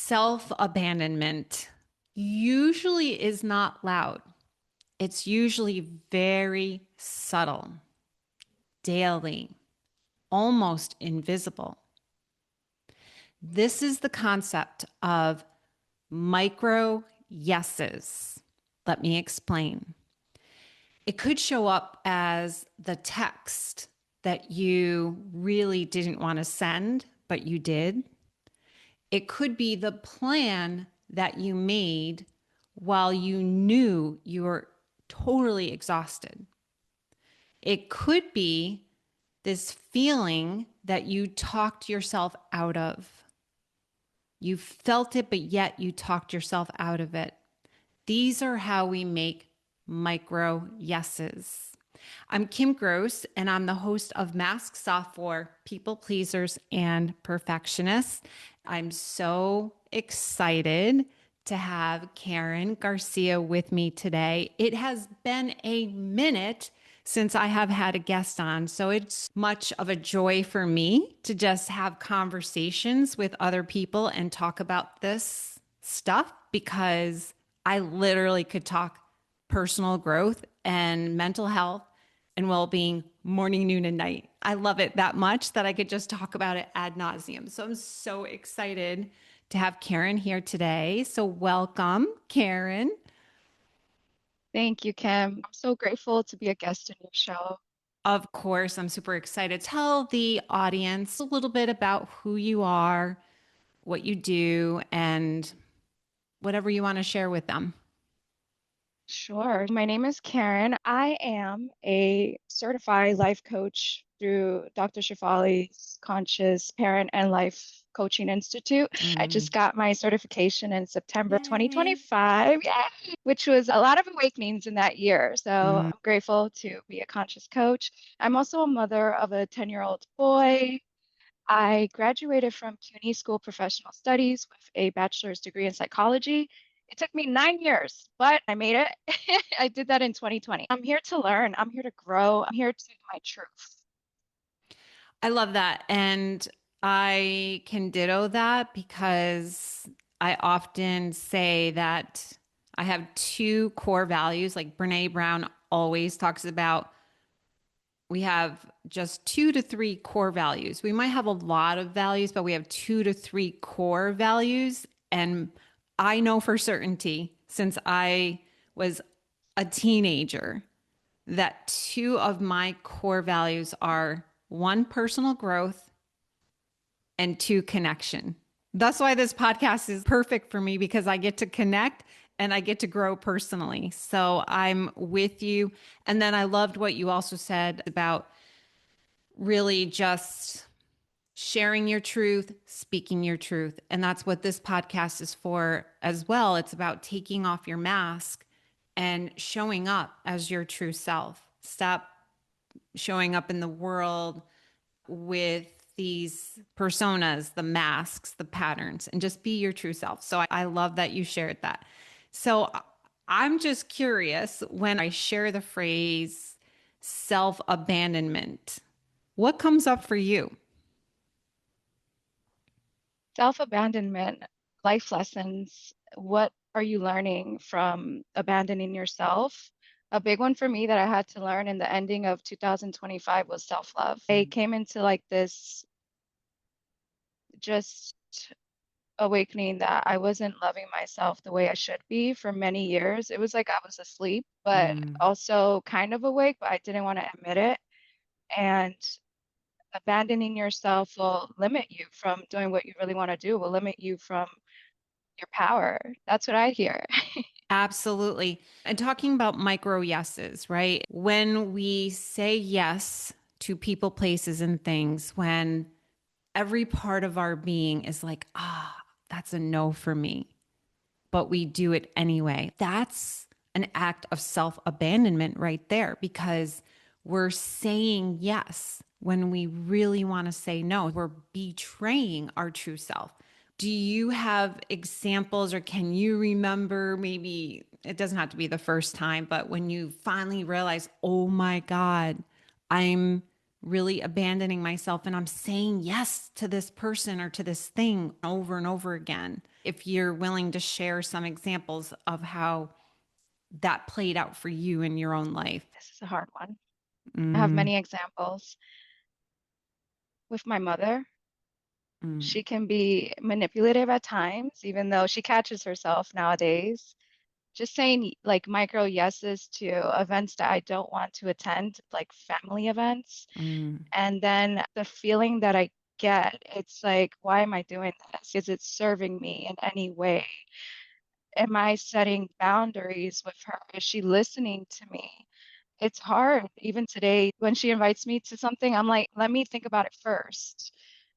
Self-abandonment usually is not loud. It's usually very subtle, daily, almost invisible. This is the concept of micro yeses. Let me explain. It could show up as the text that you really didn't want to send, but you did. It could be the plan that you made while you knew you were totally exhausted. It could be this feeling that you talked yourself out of. You felt it, but yet you talked yourself out of it. These are how we make micro yeses. I'm Kim Gross, and I'm the host of Masks Off for People Pleasers and Perfectionists. I'm so excited to have Karen Garcia with me today. It has been a minute since I have had a guest on, so it's much of a joy for me to just have conversations with other people and talk about this stuff because I literally could talk personal growth and mental health and well-being morning, noon, and night. I love it that much that I could just talk about it ad nauseum. So I'm so excited to have Karen here today. So welcome, Karen. Thank you, Kim. I'm so grateful to be a guest in your show. Of course, I'm super excited. Tell the audience a little bit about who you are, what you do, and whatever you want to share with them. Sure. My name is Karen. I am a certified life coach through Dr. Shafali's Conscious Parent and Life Coaching Institute. I Mm. just got my certification in September Yay. 2025, which was a lot of awakenings in that year. So Mm. I'm grateful to be a conscious coach. I'm also a mother of a 10-year-old boy. I graduated from CUNY School of Professional Studies with a bachelor's degree in psychology. It took me 9 years, but I made it. I did that in 2020. I'm here to learn. I'm here to grow. I'm here to do my truth. I love that. And I can ditto that because I often say that I have two core values. Like Brene Brown always talks about, we have just two to three core values. We might have a lot of values, but we have two to three core values. And I know for certainty, since I was a teenager, that two of my core values are one, personal growth, and two, connection. That's why this podcast is perfect for me because I get to connect and I get to grow personally. So I'm with you. And then I loved what you also said about really just sharing your truth, speaking your truth. And that's what this podcast is for as well. It's about taking off your mask and showing up as your true self. Stop showing up in the world with these personas, the masks, the patterns, and just be your true self. So I love that you shared that. So I'm just curious when I share the phrase self abandonment, what comes up for you? Self-abandonment, life lessons. What are you learning from abandoning yourself? A big one for me that I had to learn in the ending of 2025 was self-love. I came into like this just awakening that I wasn't loving myself the way I should be for many years. It was like I was asleep, but Mm. also kind of awake, but I didn't want to admit it. And abandoning yourself will limit you from doing what you really want to do, will limit you from your power. That's what I hear. Absolutely. And talking about micro yeses, right? When we say yes to people, places, and things, when every part of our being is like, that's a no for me, but we do it anyway. That's an act of self abandonment right there because we're saying yes when we really want to say no. We're betraying our true self. Do you have examples or can you remember maybe it doesn't have to be the first time, but when you finally realize, oh my God, I'm really abandoning myself and I'm saying yes to this person or to this thing over and over again. If you're willing to share some examples of how that played out for you in your own life. This is a hard one. I have Mm, many examples. With my mother, mm, she can be manipulative at times, even though she catches herself nowadays. Just saying like micro yeses to events that I don't want to attend, like family events. mm. And then the feeling that I get, it's like, why am I doing this? Is it serving me in any way? Am I setting boundaries with her? Is she listening to me? It's hard. Even today, when she invites me to something, I'm like, let me think about it first.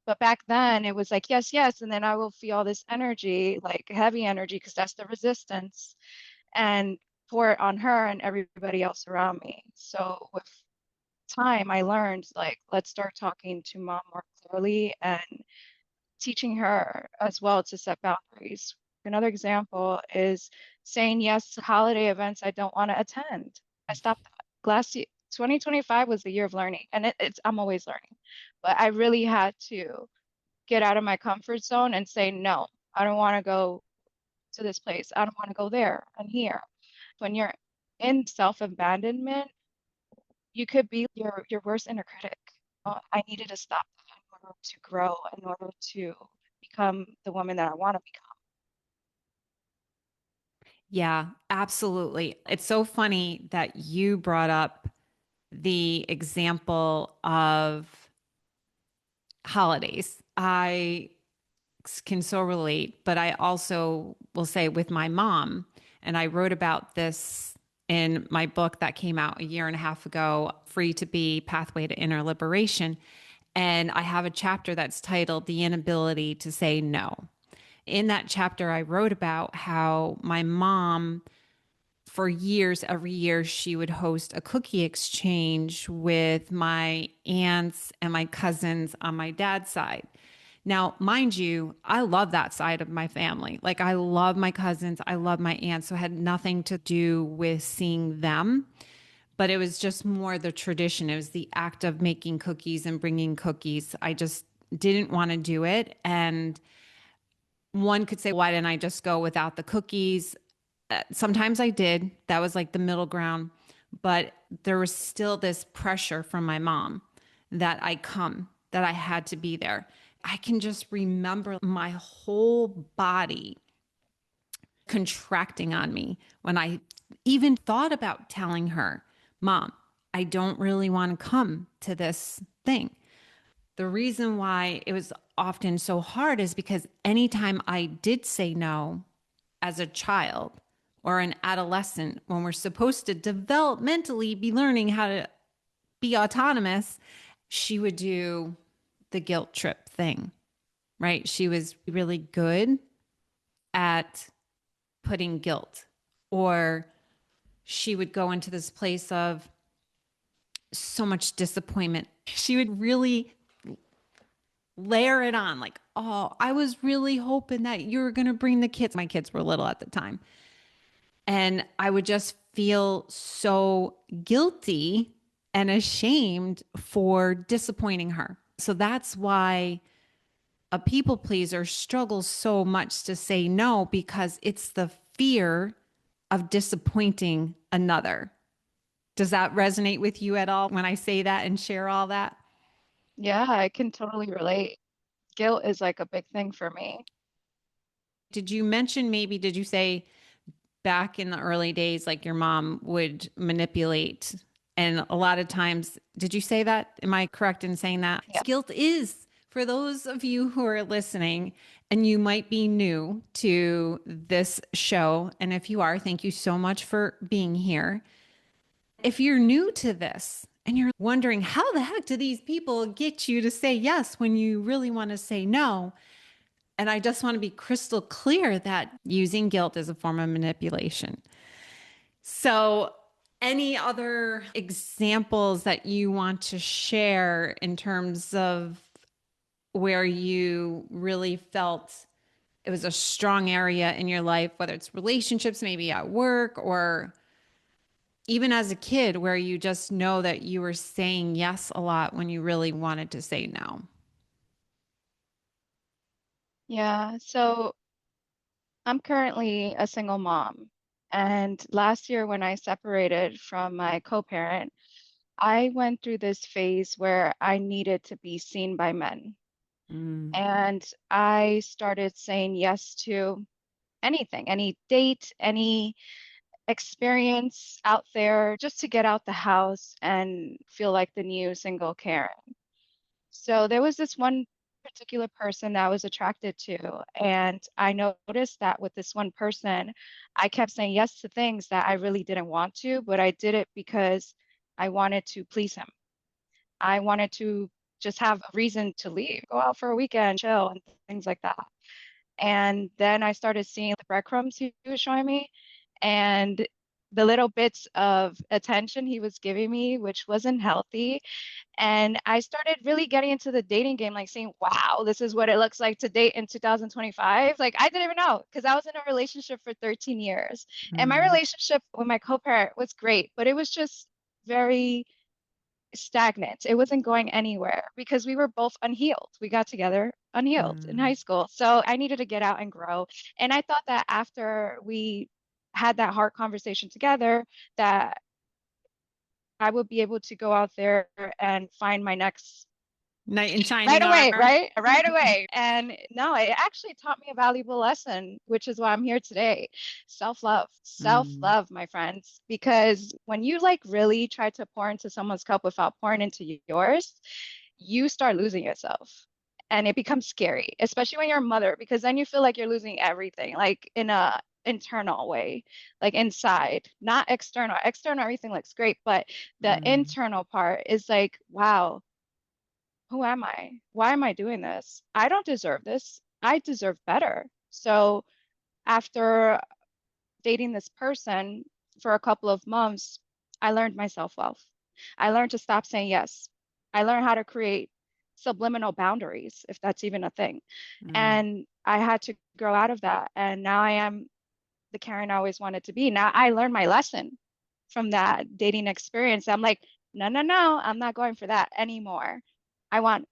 But back then, it was like, yes, yes. And then I will feel this energy, like heavy energy, because that's the resistance, and pour it on her and everybody else around me. So with time, I learned, like, let's start talking to mom more clearly and teaching her as well to set boundaries. Another example is saying yes to holiday events I don't want to attend. I stopped that. Last year, 2025 was the year of learning, and it's I'm always learning. But I really had to get out of my comfort zone and say, no, I don't want to go to this place. I don't want to go there and here. When you're in self-abandonment, you could be your worst inner critic. I needed to stop that in order to grow, in order to become the woman that I want to become. Yeah, absolutely. It's so funny that you brought up the example of holidays. I can so relate, but I also will say with my mom, and I wrote about this in my book that came out a year and a half ago, Free to Be Pathway to Inner Liberation. And I have a chapter that's titled The Inability to Say No. In that chapter, I wrote about how my mom, for years, every year, she would host a cookie exchange with my aunts and my cousins on my dad's side. Now, mind you, I love that side of my family. Like, I love my cousins, I love my aunts. So it had nothing to do with seeing them, but it was just more the tradition. It was the act of making cookies and bringing cookies. I just didn't want to do it. And one could say, why didn't I just go without the cookies? Sometimes I did. That was like the middle ground. But there was still this pressure from my mom that I come, that I had to be there. I can just remember my whole body contracting on me when I even thought about telling her, Mom, I don't really want to come to this thing. The reason why it was often so hard is because anytime I did say no as a child or an adolescent, when we're supposed to developmentally be learning how to be autonomous, she would do the guilt trip thing, right? She was really good at putting guilt, or she would go into this place of so much disappointment. She would really layer it on like, oh, I was really hoping that you were going to bring the kids. My kids were little at the time. And I would just feel so guilty and ashamed for disappointing her. So that's why a people pleaser struggles so much to say no, because it's the fear of disappointing another. Does that resonate with you at all when I say that and share all that? Yeah, I can totally relate. Guilt is like a big thing for me. Did you mention, maybe, did you say back in the early days, like your mom would manipulate? And a lot of times, did you say that? Am I correct in saying that? Yeah. Guilt is, for those of you who are listening, and you might be new to this show. And if you are, thank you so much for being here. If you're new to this and you're wondering, how the heck do these people get you to say yes when you really want to say no? And I just want to be crystal clear that using guilt is a form of manipulation. So, any other examples that you want to share in terms of where you really felt it was a strong area in your life, whether it's relationships, maybe at work, or even as a kid, where you just know that you were saying yes a lot when you really wanted to say no? Yeah, so I'm currently a single mom. And last year, when I separated from my co-parent, I went through this phase where I needed to be seen by men. Mm, And I started saying yes to anything, any date, any experience out there, just to get out the house and feel like the new single Karen. So there was this one particular person that I was attracted to, and I noticed that with this one person, I kept saying yes to things that I really didn't want to, but I did it because I wanted to please him. I wanted to just have a reason to leave, go out for a weekend, chill, and things like that. And then I started seeing the breadcrumbs he was showing me and the little bits of attention he was giving me, which wasn't healthy. And I started really getting into the dating game, like saying, wow, this is what it looks like to date in 2025. Like, I didn't even know because I was in a relationship for 13 years. And my mm, relationship with my co-parent was great, but it was just very stagnant. It wasn't going anywhere because we were both unhealed. We got together unhealed in mm. high school. So I needed to get out and grow. And I thought that after we had that hard conversation together, that I would be able to go out there and find my next Knight in right shining away, armor. right? Right away. And no, it actually taught me a valuable lesson, which is why I'm here today. Self-love, Mm, self-love, my friends. Because when you like really try to pour into someone's cup without pouring into yours, you start losing yourself. And it becomes scary, especially when you're a mother, because then you feel like you're losing everything, like in a internal way, like inside, not external. External, everything looks great, but the mm. internal part is like, wow, who am I? Why am I doing this? I don't deserve this. I deserve better. So after dating this person for a couple of months, I learned my self-love. I learned to stop saying yes. I learned how to create subliminal boundaries, if that's even a thing. Mm. And I had to grow out of that. And now I am the Karen I always wanted to be. Now I learned my lesson from that dating experience. I'm like, no, no, no, I'm not going for that anymore. I want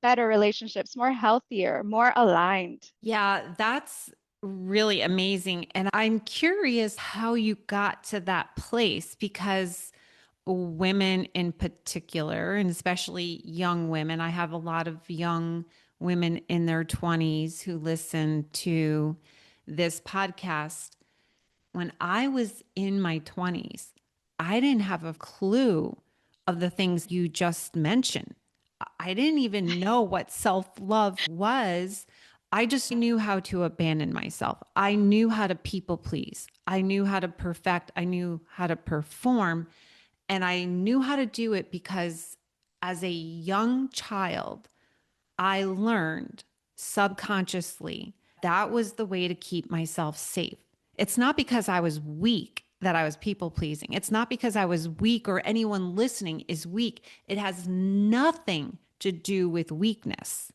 better relationships, more healthier, more aligned. Yeah, that's really amazing. And I'm curious how you got to that place because women in particular, and especially young women, I have a lot of young women in their 20s who listen to this podcast. When I was in my 20s, I didn't have a clue of the things you just mentioned. I didn't even know what self love was. I just knew how to abandon myself. I knew how to people please. I knew how to perfect. I knew how to perform. And I knew how to do it because as a young child, I learned subconsciously that was the way to keep myself safe. It's not because I was weak that I was people pleasing. It's not because I was weak or anyone listening is weak. It has nothing to do with weakness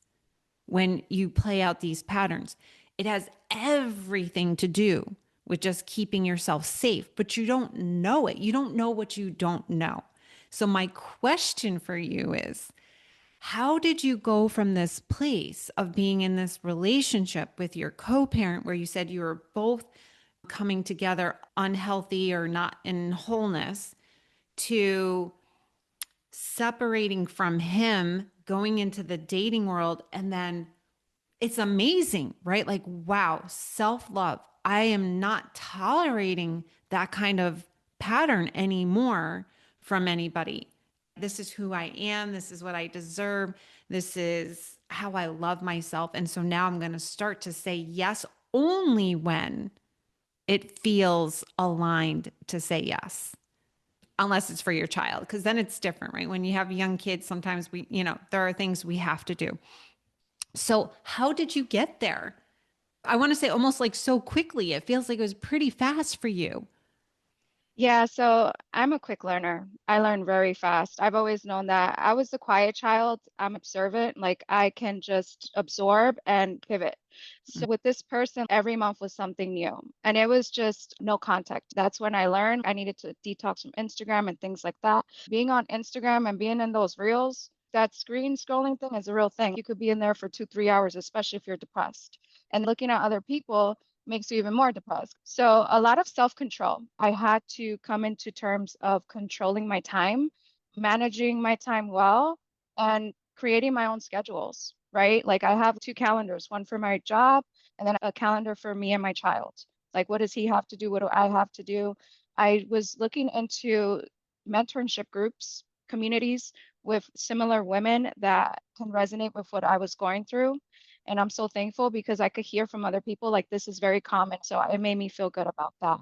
when you play out these patterns. It has everything to do with just keeping yourself safe, but you don't know it. You don't know what you don't know. So, my question for you is how did you go from this place of being in this relationship with your co parent where you said you were both coming together unhealthy or not in wholeness to separating from him, going into the dating world, and then it's amazing, right? Like, wow, self love. I am not tolerating that kind of pattern anymore from anybody. This is who I am. This is what I deserve. This is how I love myself. And so now I'm going to start to say yes only when it feels aligned to say yes, unless it's for your child, because then it's different, right? When you have young kids, sometimes there are things we have to do. So, how did you get there? I want to say almost like so quickly. It feels like it was pretty fast for you. Yeah, so I'm a quick learner. I learn very fast. I've always known that. I was the quiet child. I'm observant. Like I can just absorb and pivot. So with this person, every month was something new. And it was just no contact. That's when I learned I needed to detox from Instagram and things like that. Being on Instagram and being in those reels, that screen scrolling thing is a real thing. You could be in there for 2, 3 hours, especially if you're depressed. And looking at other people makes you even more depressed. So, a lot of self control. I had to come into terms of controlling my time, managing my time well, and creating my own schedules, right? Like, I have two calendars, one for my job and then a calendar for me and my child. Like, what does he have to do? What do I have to do? I was looking into mentorship groups, communities with similar women that can resonate with what I was going through. And I'm so thankful because I could hear from other people like this is very common. So it made me feel good about that.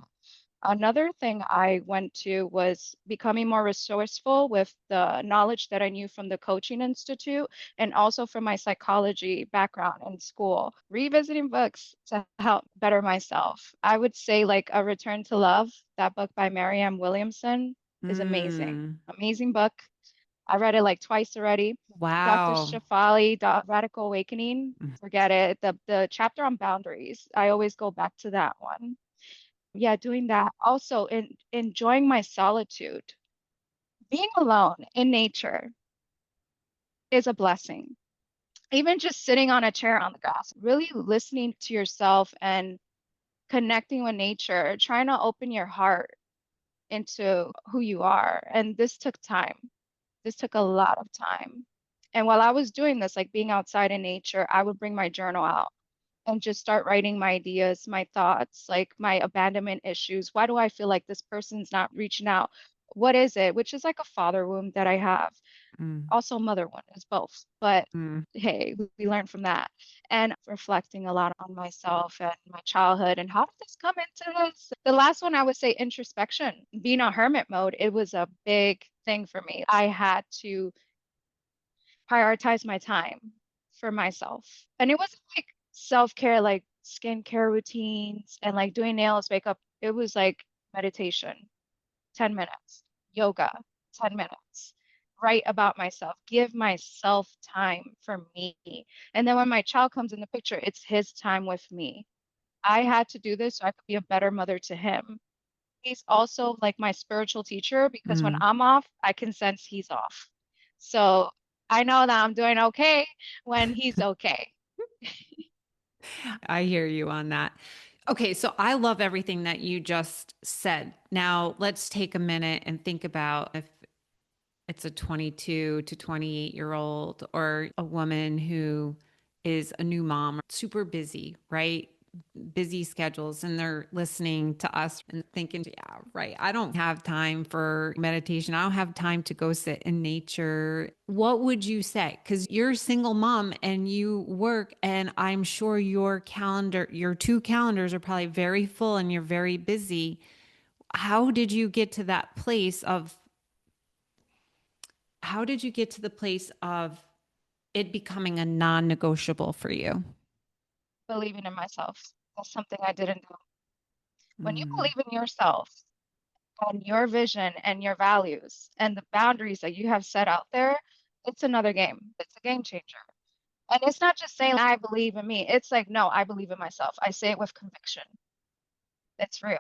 Another thing I went to was becoming more resourceful with the knowledge that I knew from the Coaching Institute and also from my psychology background in school. Revisiting books to help better myself. I would say, like, A Return to Love, that book by Marianne Williamson is amazing. Mm, Amazing book. I read it like twice already. Dr. wow. Shafali, Radical Awakening, forget it. The chapter on boundaries, I always go back to that one. Yeah, doing that. Also, enjoying my solitude. Being alone in nature is a blessing. Even just sitting on a chair on the grass, really listening to yourself and connecting with nature, trying to open your heart into who you are. And this took time. This took a lot of time. And while I was doing this, like being outside in nature, I would bring my journal out and just start writing my ideas, my thoughts, like my abandonment issues. Why do I feel like this person's not reaching out? What is it? Which is like a father wound that I have. Mm, Also, mother wound is both. But mm, hey, we learn from that. And reflecting a lot on myself and my childhood and how did this come into this? The last one I would say introspection. Being a hermit mode, it was a big thing for me. I had to prioritize my time for myself. And it wasn't like self-care, like skincare routines and like doing nails, makeup. It was like meditation, 10 minutes, yoga, 10 minutes, write about myself, give myself time for me. And then when my child comes in the picture, it's his time with me. I had to do this so I could be a better mother to him. He's also like my spiritual teacher because when mm. I'm off, I can sense he's off. So I know that I'm doing okay when he's okay. I hear you on that. Okay, so I love everything that you just said. Now, let's take a minute and think about if it's a 22 to 28-year-old or a woman who is a new mom, super busy, right? Busy schedules, and they're listening to us and thinking, yeah, right. I don't have time for meditation. I don't have time to go sit in nature. What would you say? Because you're a single mom and you work, and I'm sure your calendar, your two calendars are probably very full and you're very busy. How did you get to that place of how did you get to the place of it becoming a non negotiable for you? Believing in myself. That's something I didn't do. When you Mm, believe in yourself and your vision and your values and the boundaries that you have set out there, it's another game. It's a game changer. And it's not just saying I believe in me. It's like, no, I believe in myself. I say it with conviction. It's real.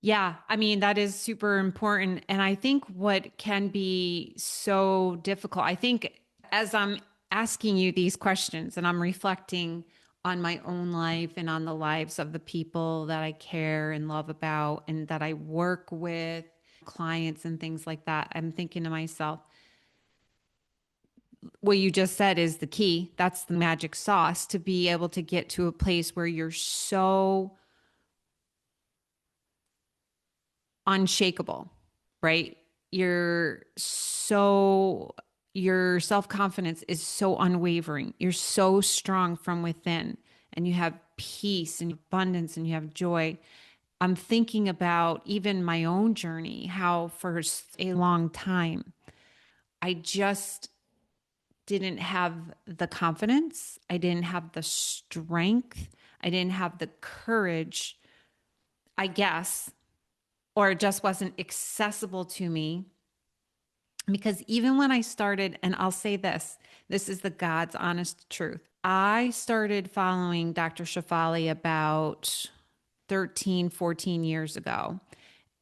yeah, I mean, that is super important. And I think what can be so difficult, I think as I'm asking you these questions and I'm reflecting on my own life and on the lives of the people that I care and love about and that I work with, clients and things like that, I'm thinking to myself, what you just said is the key. That's the magic sauce to be able to get to a place where you're so unshakable, right? You're so, your self confidence is so unwavering. You're so strong from within, and you have peace and abundance and you have joy. I'm thinking about even my own journey, how for a long time, I just didn't have the confidence. I didn't have the strength. I didn't have the courage I guess, or it just wasn't accessible to me. Because even when I started, and I'll say this is the God's honest truth. I started following Dr. Shafali about 13, 14 years ago.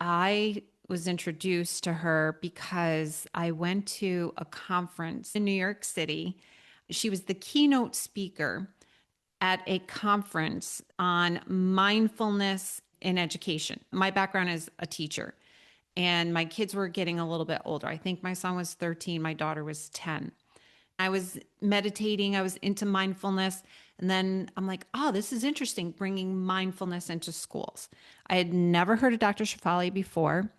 I was introduced to her because I went to a conference in New York City. She was the keynote speaker at a conference on mindfulness in education. My background is a teacher, and my kids were getting a little bit older. I think my son was 13, my daughter was 10. I was meditating, I was into mindfulness. And then I'm like, oh, this is interesting, bringing mindfulness into schools. I had never heard of Dr. Shafali before.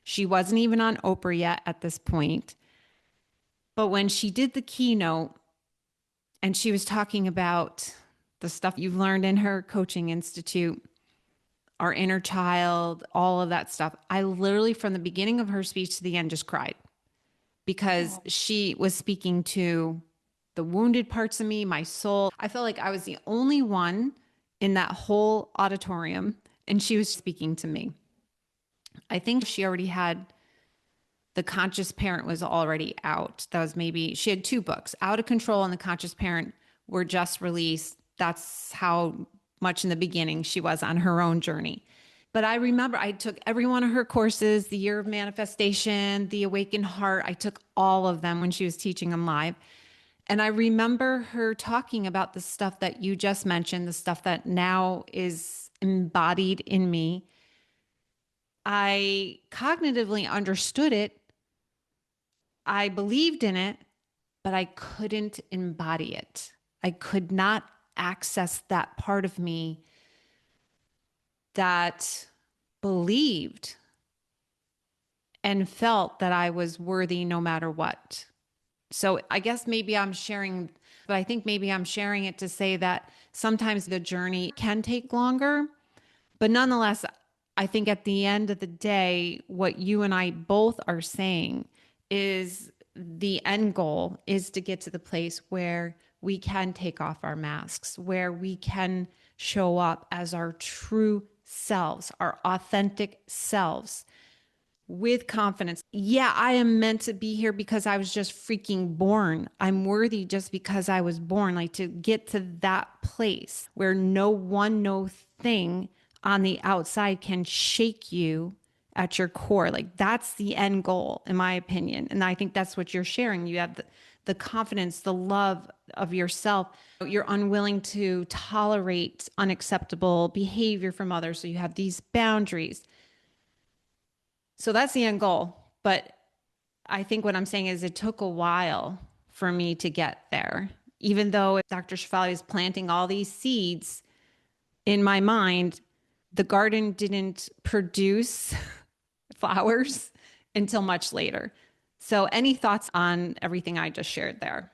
She wasn't even on Oprah yet at this point. But when she did the keynote and she was talking about the stuff you've learned in her coaching institute, our inner child, all of that stuff, I literally, from the beginning of her speech to the end, just cried because Oh, she was speaking to the wounded parts of me, my soul. I felt like I was the only one in that whole auditorium, and she was speaking to me. I think she already had The Conscious Parent was already out. That was maybe she had two books, Out of Control and The Conscious Parent were just released. That's how much in the beginning she was on her own journey. But I remember I took every one of her courses, the Year of Manifestation, the Awakened Heart. I took all of them when she was teaching them live. And I remember her talking about the stuff that you just mentioned, the stuff that now is embodied in me. I cognitively understood it. I believed in it, but I couldn't embody it. I could not access that part of me that believed and felt that I was worthy no matter what. So I guess maybe I'm sharing, but I think maybe I'm sharing it to say that sometimes the journey can take longer. But nonetheless, I think at the end of the day, what you and I both are saying is the end goal is to get to the place where we can take off our masks, where we can show up as our true selves, our authentic selves with confidence. Yeah, I am meant to be here because I was just freaking born. I'm worthy just because I was born. Like to get to that place where no one, no thing on the outside can shake you at your core. Like that's the end goal, in my opinion. And I think that's what you're sharing. You have the confidence, the love of yourself. You're unwilling to tolerate unacceptable behavior from others. So you have these boundaries. So that's the end goal. But I think what I'm saying is it took a while for me to get there. Even though Dr. Shafali is planting all these seeds in my mind, the garden didn't produce flowers until much later. So, any thoughts on everything I just shared there?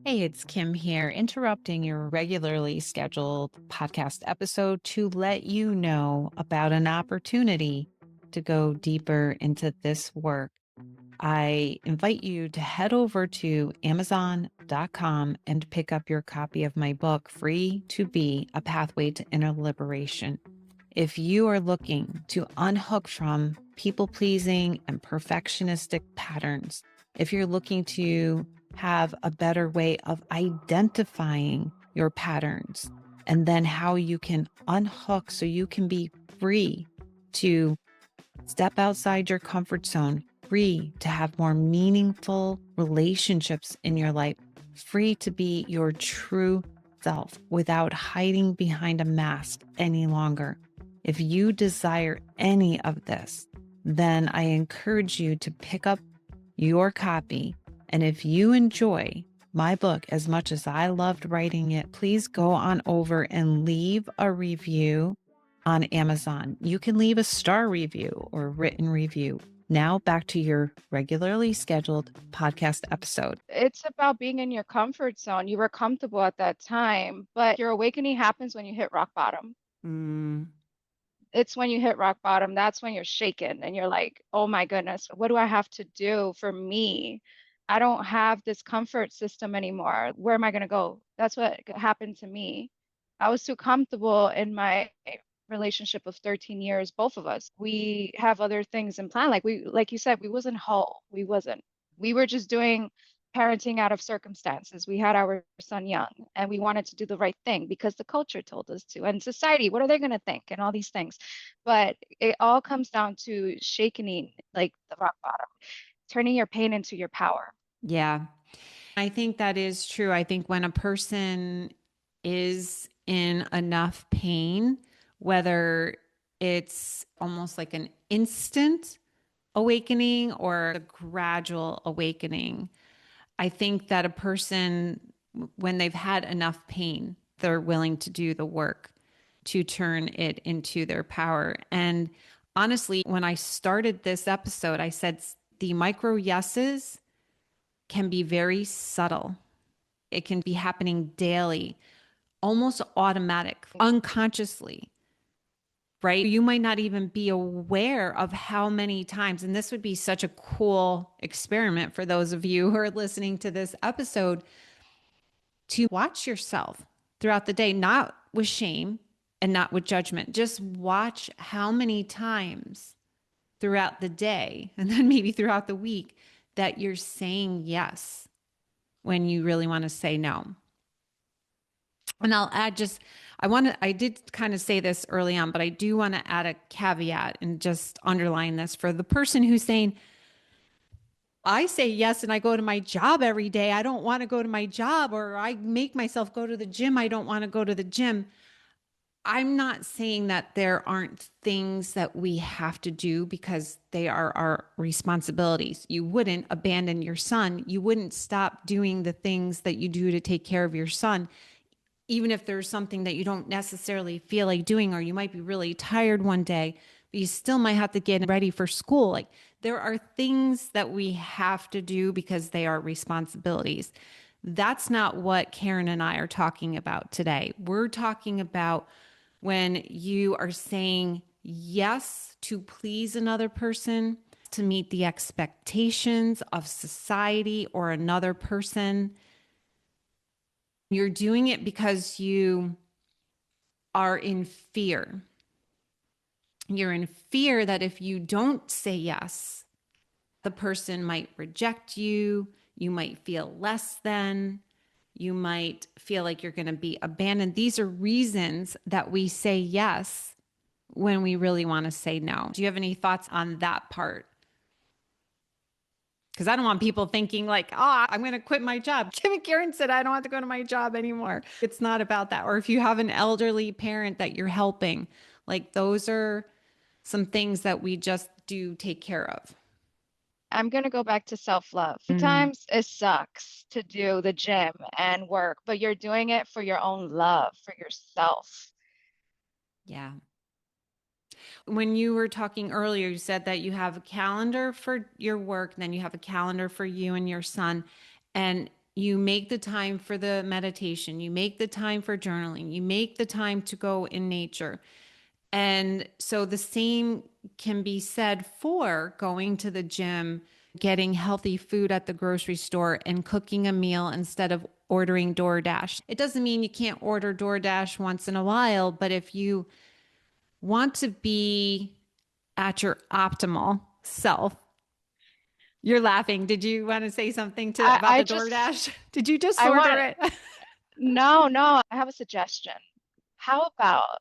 Hey, it's Kim here, interrupting your regularly scheduled podcast episode to let you know about an opportunity to go deeper into this work. I invite you to head over to Amazon.com and pick up your copy of my book, Free to Be: A Pathway to Inner Liberation. If you are looking to unhook from people pleasing and perfectionistic patterns, if you're looking to have a better way of identifying your patterns and then how you can unhook so you can be free to step outside your comfort zone, free to have more meaningful relationships in your life, free to be your true self without hiding behind a mask any longer. If you desire any of this, then I encourage you to pick up your copy. And if you enjoy my book as much as I loved writing it, please go on over and leave a review on Amazon. You can leave a star review or written review. Now back to your regularly scheduled podcast episode. it's about being in your comfort zone. You were comfortable at that time, but your awakening happens when you hit rock bottom. Mm, It's when you hit rock bottom, that's when you're shaken and you're like, oh my goodness, what do I have to do for me? I don't have this comfort system anymore. Where am I going to go? That's what happened to me. I was too comfortable in my relationship of 13 years, both of us. We have other things in plan. Like you said, we wasn't whole. We wasn't. We were just doing parenting out of circumstances. We had our son young and we wanted to do the right thing because the culture told us to. And society, what are they going to think? And all these things. But it all comes down to shaking like the rock bottom, turning your pain into your power. Yeah. I think that is true. I think when a person is in enough pain, whether it's almost like an instant awakening or a gradual awakening, I think that a person, when they've had enough pain, they're willing to do the work to turn it into their power. And honestly, when I started this episode, I said the micro yeses can be very subtle. It can be happening daily, almost automatic, unconsciously, right? You might not even be aware of how many times, and this would be such a cool experiment for those of you who are listening to this episode, to watch yourself throughout the day, not with shame and not with judgment. Just watch how many times throughout the day and then maybe throughout the week that you're saying yes when you really want to say no. And I'll add I did kind of say this early on, but I do want to add a caveat and just underline this for the person who's saying, I say yes and I go to my job every day. I don't want to go to my job, or I make myself go to the gym. I don't want to go to the gym. I'm not saying that there aren't things that we have to do because they are our responsibilities. You wouldn't abandon your son. You wouldn't stop doing the things that you do to take care of your son, even if there's something that you don't necessarily feel like doing, or you might be really tired one day, but you still might have to get ready for school. Like, there are things that we have to do because they are responsibilities. That's not what Karen and I are talking about today. We're talking about when you are saying yes to please another person, to meet the expectations of society or another person. You're doing it because you are in fear. You're in fear that if you don't say yes, the person might reject you. You might feel less than. You might feel like you're going to be abandoned. These are reasons that we say yes when we really want to say no. Do you have any thoughts on that part? Because I don't want people thinking like, oh, I'm going to quit my job. Kim and Karen said, I don't want to go to my job anymore. It's not about that. Or if you have an elderly parent that you're helping, like, those are some things that we just do take care of. I'm going to go back to self-love. Mm, Sometimes it sucks to do the gym and work, but you're doing it for your own love, for yourself. yeah. When you were talking earlier, you said that you have a calendar for your work, then you have a calendar for you and your son, and you make the time for the meditation, you make the time for journaling, you make the time to go in nature. And so the same can be said for going to the gym, getting healthy food at the grocery store, and cooking a meal instead of ordering DoorDash. It doesn't mean you can't order DoorDash once in a while, but if you want to be at your optimal self, you're laughing. Did you want to say something to I, about I the just, DoorDash? Did you just I order want, it? no, I have a suggestion. How about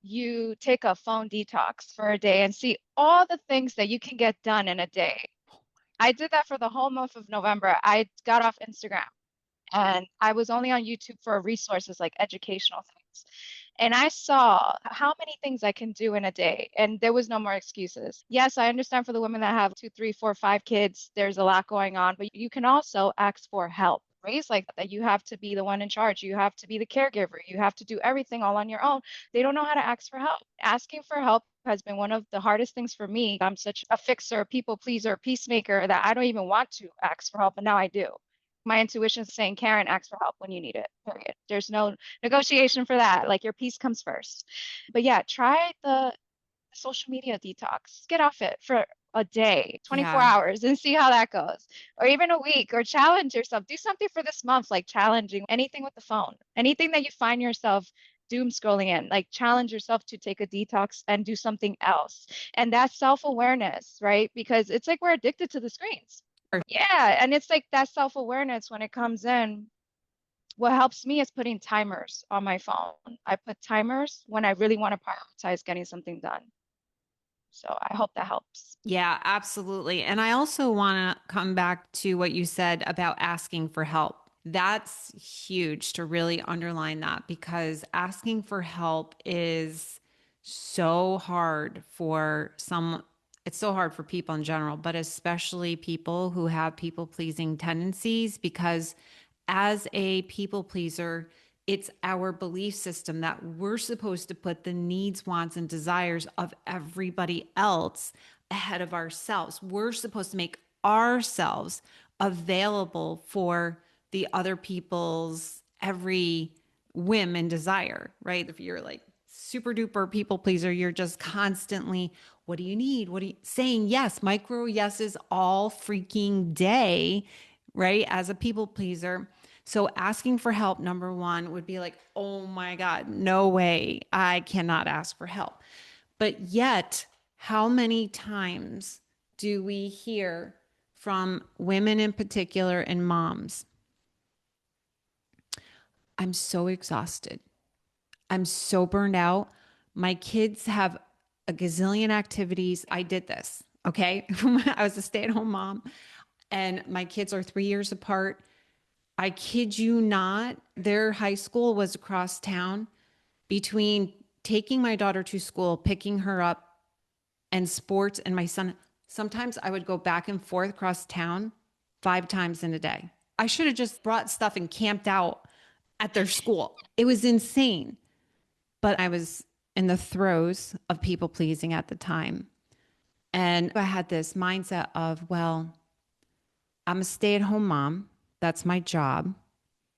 you take a phone detox for a day and see all the things that you can get done in a day? I did that for the whole month of November. I got off Instagram and I was only on YouTube for resources like educational things. And I saw how many things I can do in a day, and there was no more excuses. Yes, I understand for the women that have two, three, four, five kids, there's a lot going on, but you can also ask for help. Raised like that, you have to be the one in charge. You have to be the caregiver. You have to do everything all on your own. They don't know how to ask for help. Asking for help has been one of the hardest things for me. I'm such a fixer, people pleaser, peacemaker that I don't even want to ask for help, and now I do. My intuition is saying, Karen, ask for help when you need it, period. There's no negotiation for that. Like, your peace comes first. But yeah, try the social media detox. Get off it for a day, 24 Yeah. hours, and see how that goes. Or even a week, or challenge yourself. Do something for this month, like challenging anything with the phone, anything that you find yourself doom scrolling in. Like challenge yourself to take a detox and do something else. And that's self-awareness, right? Because it's like we're addicted to the screens. Yeah, and it's like that self-awareness when it comes in. What helps me is putting timers on my phone. I put timers when I really want to prioritize getting something done. So I hope that helps. Yeah, absolutely. And I also want to come back to what you said about asking for help. That's huge to really underline that because asking for help is so hard for some, it's so hard for people in general, but especially people who have people pleasing tendencies because as a people pleaser, it's our belief system that we're supposed to put the needs, wants, and desires of everybody else ahead of ourselves. We're supposed to make ourselves available for the other people's every whim and desire, right? If you're like super duper people pleaser, you're just constantly, what do you need? What are you saying? Yes, micro yeses all freaking day, right? As a people pleaser. So asking for help, number one, would be like, oh my God, no way. I cannot ask for help. But yet, how many times do we hear from women in particular and moms? I'm so exhausted. I'm so burned out. My kids have a gazillion activities. I did this. Okay. I was a stay at home mom and my kids are 3 years apart. I kid you not, their high school was across town. Between taking my daughter to school, picking her up, and sports, and my son, sometimes I would go back and forth across town 5 times in a day. I should have just brought stuff and camped out at their school. It was insane. But I was in the throes of people pleasing at the time. And I had this mindset of, well, I'm a stay at home mom. That's my job.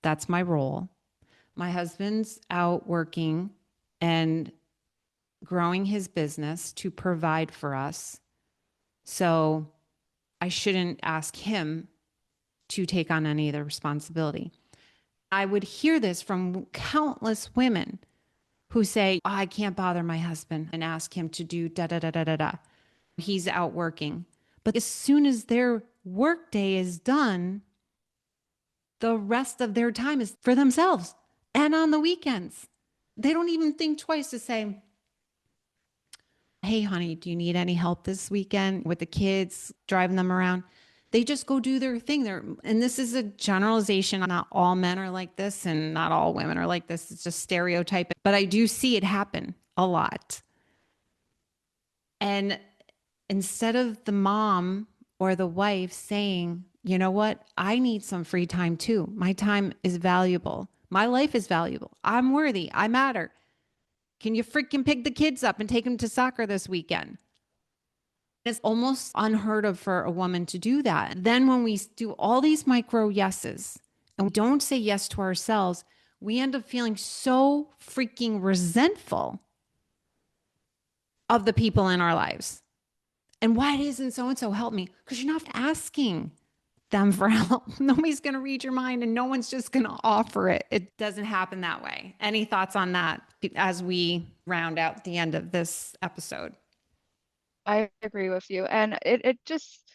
That's my role. My husband's out working and growing his business to provide for us. So I shouldn't ask him to take on any of the responsibility. I would hear this from countless women who say, oh, I can't bother my husband and ask him to do da da da da da da. He's out working. But as soon as their workday is done, the rest of their time is for themselves and on the weekends. They don't even think twice to say, hey, honey, do you need any help this weekend with the kids, driving them around? They just go do their thing. And this is a generalization. Not all men are like this and not all women are like this. It's just stereotyping. But I do see it happen a lot. And instead of the mom or the wife saying, you know what, I need some free time too. My time is valuable. My life is valuable. I'm worthy. I matter. Can you freaking pick the kids up and take them to soccer this weekend? It's almost unheard of for a woman to do that. Then when we do all these micro yeses and we don't say yes to ourselves, we end up feeling so freaking resentful of the people in our lives. And why isn't so and so help me? Because you're not asking them for help. Nobody's going to read your mind and no one's just going to offer it. It doesn't happen that way. Any thoughts on that as we round out the end of this episode? I agree with you. And it just,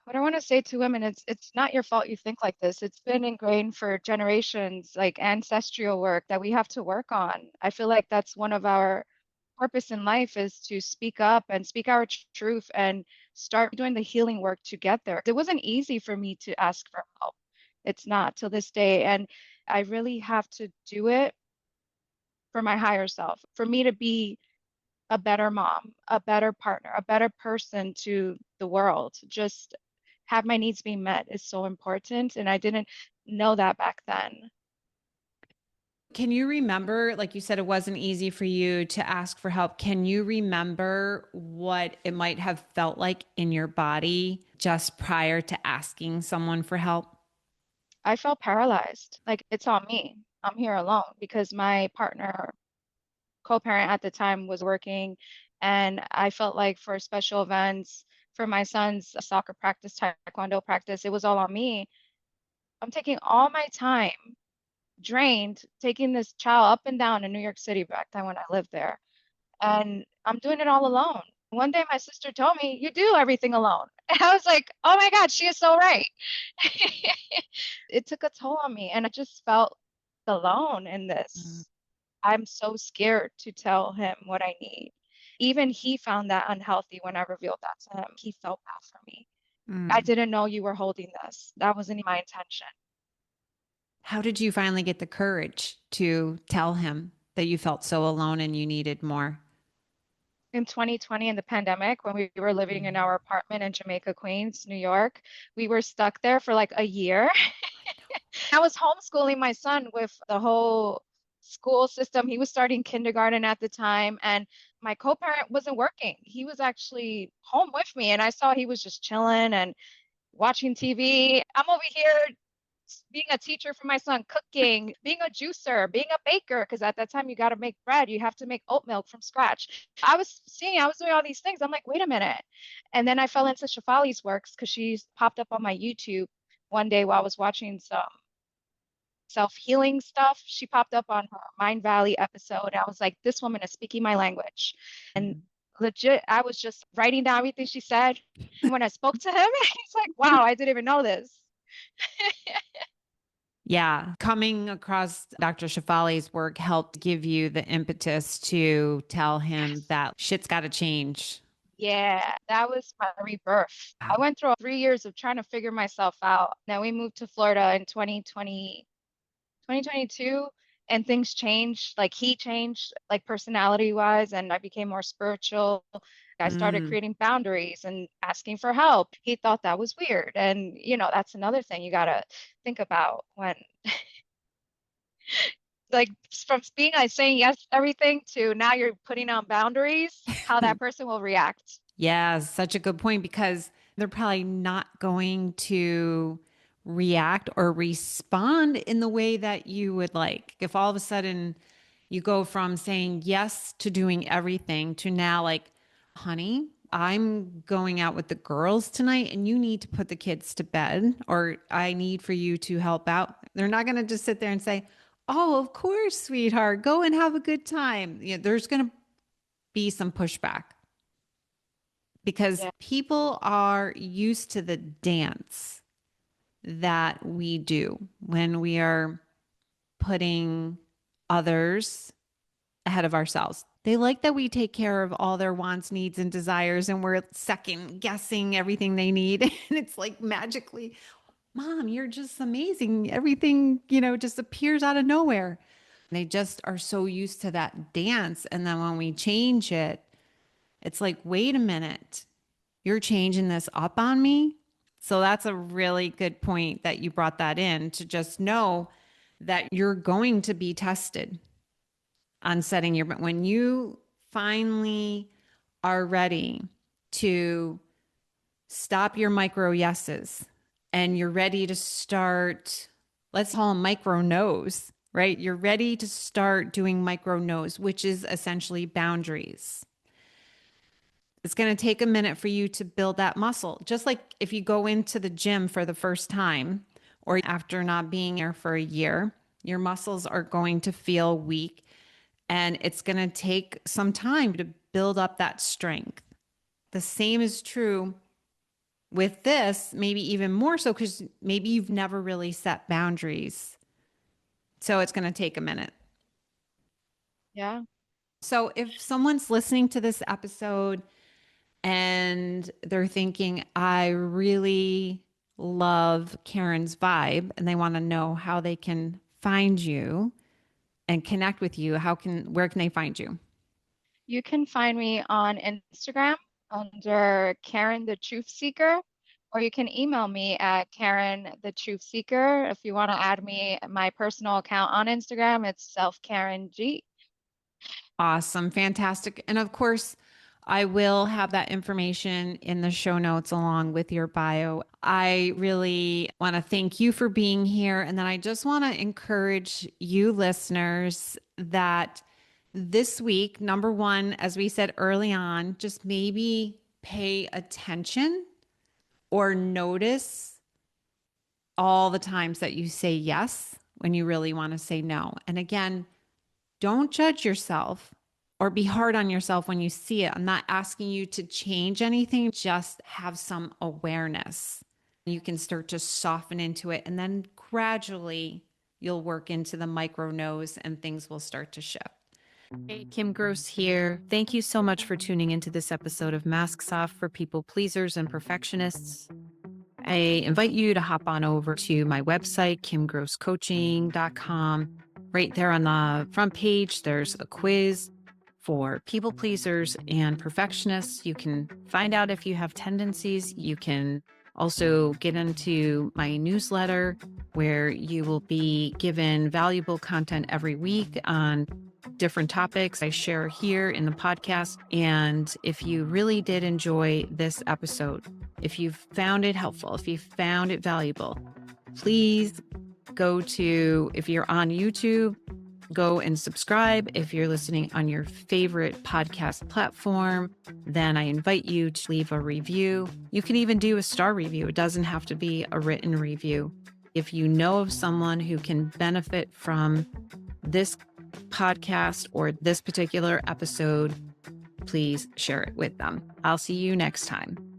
what I want to say to women, it's not your fault you think like this. It's been ingrained for generations, like ancestral work that we have to work on. I feel like that's one of our purpose in life is to speak up and speak our truth and start doing the healing work to get there. It wasn't easy for me to ask for help. It's not till this day. And I really have to do it for my higher self, for me to be a better mom, a better partner, a better person to the world. Just have my needs being met is so important. And I didn't know that back then. Can you remember, like you said, it wasn't easy for you to ask for help. Can you remember what it might have felt like in your body just prior to asking someone for help? I felt paralyzed. Like it's on me. I'm here alone because my partner, co-parent at the time, was working. And I felt like for special events, for my son's soccer practice, taekwondo practice, it was all on me. I'm taking all my time drained, taking this child up and down in New York City back then when I lived there. And I'm doing it all alone. One day my sister told me, "You do everything alone." And I was like, oh my God, she is so right. It took a toll on me, and I just felt alone in Mm, this. I'm so scared to tell him what I need. Even he found that unhealthy when I revealed that to him. He felt bad for me. I mm. didn't know you were holding this. That wasn't my intention. How did you finally get the courage to tell him that you felt so alone and you needed more? In 2020, in the pandemic, when we were living in our apartment in Jamaica, Queens, New York, we were stuck there for like a year. I was homeschooling my son with the whole school system. He was starting kindergarten at the time, and my co-parent wasn't working. He was actually home with me, and I saw he was just chilling and watching TV. I'm over here being a teacher for my son, cooking, being a juicer, being a baker, because at that time you got to make bread. You have to make oat milk from scratch. I was doing all these things. I'm like, wait a minute. And then I fell into Shafali's works because she's popped up on my YouTube one day while I was watching some self-healing stuff. She popped up on her Mind Valley episode. I was like, this woman is speaking my language. And legit, I was just writing down everything she said. And when I spoke to him, he's like, wow, I didn't even know this. Yeah, coming across Dr. Shafali's work helped give you the impetus to tell him Yes. that shit's got to change. Yeah, that was my rebirth. I Wow. went through 3 years of trying to figure myself out. Then we moved to Florida in 2022, and things changed. Like he changed, like personality wise, and I became more spiritual. I started Mm. creating boundaries and asking for help. He thought that was weird. And, that's another thing you got to think about when, like, from being like saying yes to everything to now you're putting on boundaries, how that person will react. Yeah, such a good point because they're probably not going to react or respond in the way that you would like. If all of a sudden you go from saying yes to doing everything to now, like, honey, I'm going out with the girls tonight and you need to put the kids to bed, or I need for you to help out. They're not going to just sit there and say, oh, of course, sweetheart, go and have a good time. There's going to be some pushback because Yeah. people are used to the dance that we do when we are putting others ahead of ourselves. They like that we take care of all their wants, needs, and desires, and we're second guessing everything they need. And it's like magically, Mom, you're just amazing. Everything, just appears out of nowhere. They just are so used to that dance. And then when we change it, it's like, wait a minute, you're changing this up on me. So that's a really good point that you brought that in to just know that you're going to be tested on setting your, when you finally are ready to stop your micro yeses and you're ready to start, let's call them micro no's, right? You're ready to start doing micro no's, which is essentially boundaries. It's going to take a minute for you to build that muscle. Just like if you go into the gym for the first time or after not being there for a year, your muscles are going to feel weak and it's going to take some time to build up that strength. The same is true with this, maybe even more so because maybe you've never really set boundaries. So it's going to take a minute. Yeah. So if someone's listening to this episode and they're thinking, I really love Karen's vibe, and they want to know how they can find you and connect with you, where can they find you? You can find me on Instagram under Karen the Truth Seeker, or you can email me at Karen the Truth Seeker. If you want to add me my personal account on Instagram, it's self Karen G. Awesome. Fantastic. And of course, I will have that information in the show notes along with your bio. I really want to thank you for being here. And then I just want to encourage you listeners that this week, number one, as we said early on, just maybe pay attention or notice all the times that you say yes when you really want to say no. And again, don't judge yourself or be hard on yourself when you see it. I'm not asking you to change anything, just have some awareness. You can start to soften into it, and then gradually you'll work into the micro no's and things will start to shift. Hey, Kim Gross here. Thank you so much for tuning into this episode of Masks Off for People Pleasers and Perfectionists. I invite you to hop on over to my website, kimgrosscoaching.com. Right there on the front page, there's a quiz for people pleasers and perfectionists. You can find out if you have tendencies. You can also get into my newsletter where you will be given valuable content every week on different topics I share here in the podcast. And if you really did enjoy this episode, if you found it helpful, if you found it valuable, please go to, if you're on YouTube, go and subscribe. If you're listening on your favorite podcast platform, then I invite you to leave a review. You can even do a star review. It doesn't have to be a written review. If you know of someone who can benefit from this podcast or this particular episode, please share it with them. I'll see you next time.